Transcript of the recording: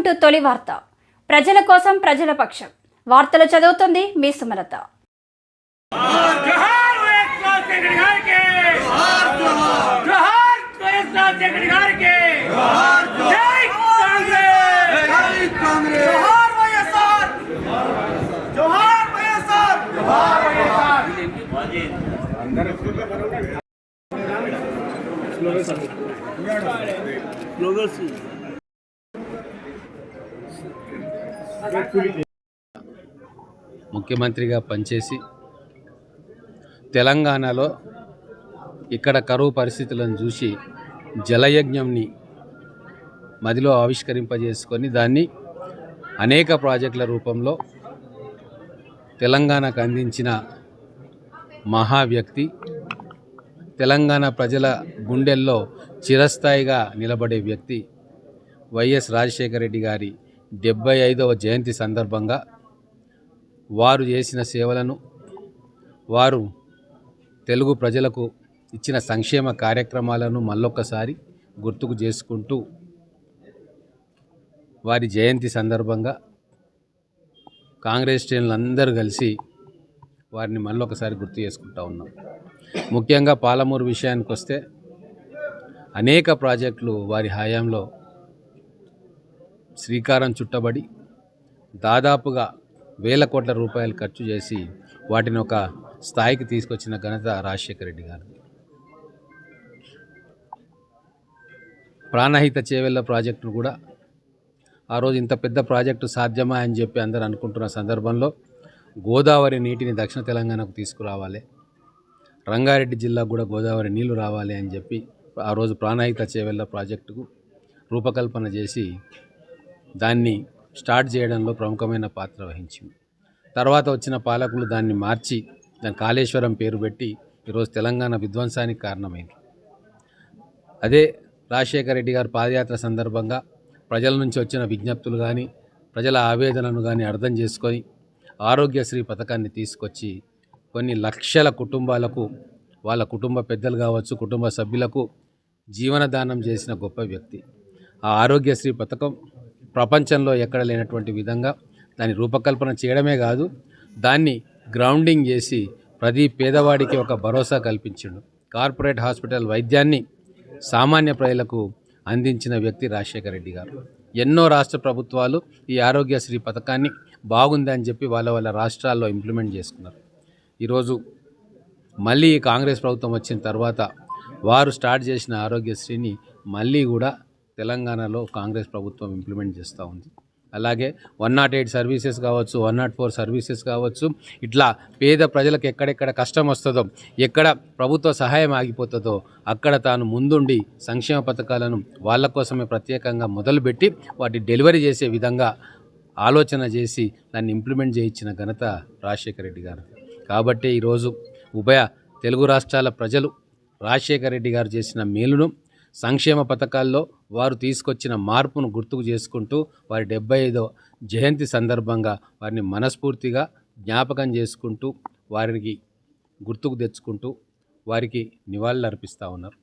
To తొలి వార్త. ప్రజల కోసం ప్రజల పక్షం. వార్తలు చదువుతుంది మీ సుమలత. ముఖ్యమంత్రిగా పనిచేసి తెలంగాణలో ఇక్కడ కరువు పరిస్థితులను చూసి జలయజ్ఞంని మదిలో ఆవిష్కరింపజేసుకొని దాన్ని అనేక ప్రాజెక్టుల రూపంలో తెలంగాణకు అందించిన మహా వ్యక్తి, తెలంగాణ ప్రజల గుండెల్లో చిరస్థాయిగా నిలబడే వ్యక్తి వైఎస్ రాజశేఖర రెడ్డి గారి 75వ జయంతి సందర్భంగా వారు చేసిన సేవలను, వారు తెలుగు ప్రజలకు ఇచ్చిన సంక్షేమ కార్యక్రమాలను మళ్ళొక్కసారి గుర్తుకు చేసుకుంటూ వారి జయంతి సందర్భంగా కాంగ్రెస్ శ్రేణులందరూ కలిసి వారిని మళ్ళొకసారి గుర్తు చేసుకుంటూ ఉన్నాం. ముఖ్యంగా పాలమూరు విషయానికి వస్తే అనేక ప్రాజెక్టులు వారి హయాంలో శ్రీకారం చుట్టబడి దాదాపుగా వేల కోట్ల రూపాయలు ఖర్చు చేసి వాటిని ఒక స్థాయికి తీసుకొచ్చిన ఘనత రాజశేఖర రెడ్డి గారు. ప్రాణహిత చేవెళ్ళ ప్రాజెక్టును కూడా ఆ రోజు ఇంత పెద్ద ప్రాజెక్టు సాధ్యమా అని చెప్పి అందరూ అనుకుంటున్న సందర్భంలో గోదావరి నీటిని దక్షిణ తెలంగాణకు తీసుకురావాలి, రంగారెడ్డి జిల్లాకు కూడా గోదావరి నీళ్లు రావాలి అని చెప్పి ఆ రోజు ప్రాణహిత చేవెళ్ళ ప్రాజెక్టుకు రూపకల్పన చేసి దాన్ని స్టార్ట్ చేయడంలో ప్రముఖమైన పాత్ర వహించింది. తర్వాత వచ్చిన పాలకులు దాన్ని మార్చి దాని కాళేశ్వరం పేరు పెట్టి ఈరోజు తెలంగాణ విధ్వంసానికి కారణమైంది. అదే రాజశేఖర రెడ్డి గారు పాదయాత్ర సందర్భంగా ప్రజల నుంచి వచ్చిన విజ్ఞప్తులు కానీ, ప్రజల ఆవేదనను కానీ అర్థం చేసుకొని ఆరోగ్యశ్రీ పథకాన్ని తీసుకొచ్చి కొన్ని లక్షల కుటుంబాలకు, వాళ్ళ కుటుంబ పెద్దలు కావచ్చు, కుటుంబ సభ్యులకు జీవనదానం చేసిన గొప్ప వ్యక్తి. ఆ ఆరోగ్యశ్రీ పథకం ప్రపంచంలో ఎక్కడ లేనటువంటి విధంగా దాన్ని రూపకల్పన చేయడమే కాదు, దాన్ని గ్రౌండింగ్ చేసి ప్రతి పేదవాడికి ఒక భరోసా కల్పించిండు. కార్పొరేట్ హాస్పిటల్ వైద్యాన్ని సామాన్య ప్రజలకు అందించిన వ్యక్తి రాజశేఖర రెడ్డి గారు. ఎన్నో రాష్ట్ర ప్రభుత్వాలు ఈ ఆరోగ్యశ్రీ పథకాన్ని బాగుందని చెప్పి వాళ్ళ రాష్ట్రాల్లో ఇంప్లిమెంట్ చేసుకున్నారు. ఈరోజు మళ్ళీ కాంగ్రెస్ ప్రభుత్వం వచ్చిన తర్వాత వారు స్టార్ట్ చేసిన ఆరోగ్యశ్రీని మళ్ళీ కూడా తెలంగాణలో కాంగ్రెస్ ప్రభుత్వం ఇంప్లిమెంట్ చేస్తూ ఉంది. అలాగే 108 సర్వీసెస్ కావచ్చు, 104 సర్వీసెస్ కావచ్చు, ఇట్లా పేద ప్రజలకు ఎక్కడెక్కడ కష్టం వస్తుందో, ఎక్కడ ప్రభుత్వ సహాయం ఆగిపోతుందో అక్కడ తాను ముందుండి సంక్షేమ పథకాలను వాళ్ళ కోసమే ప్రత్యేకంగా మొదలుపెట్టి వాటి డెలివరీ చేసే విధంగా ఆలోచన చేసి దాన్ని ఇంప్లిమెంట్ చేయించిన ఘనత రాజశేఖర రెడ్డి గారు. కాబట్టి ఈరోజు ఉభయ తెలుగు రాష్ట్రాల ప్రజలు రాజశేఖర రెడ్డి గారు చేసిన మేలును, సంక్షేమ పథకాల్లో వారు తీసుకొచ్చిన మార్పును గుర్తుకు చేసుకుంటూ వారి 75వ జయంతి సందర్భంగా వారిని మనస్ఫూర్తిగా జ్ఞాపకం చేసుకుంటూ వారికి గుర్తుకు తెచ్చుకుంటూ వారికి నివాళులు అర్పిస్తూ ఉన్నారు.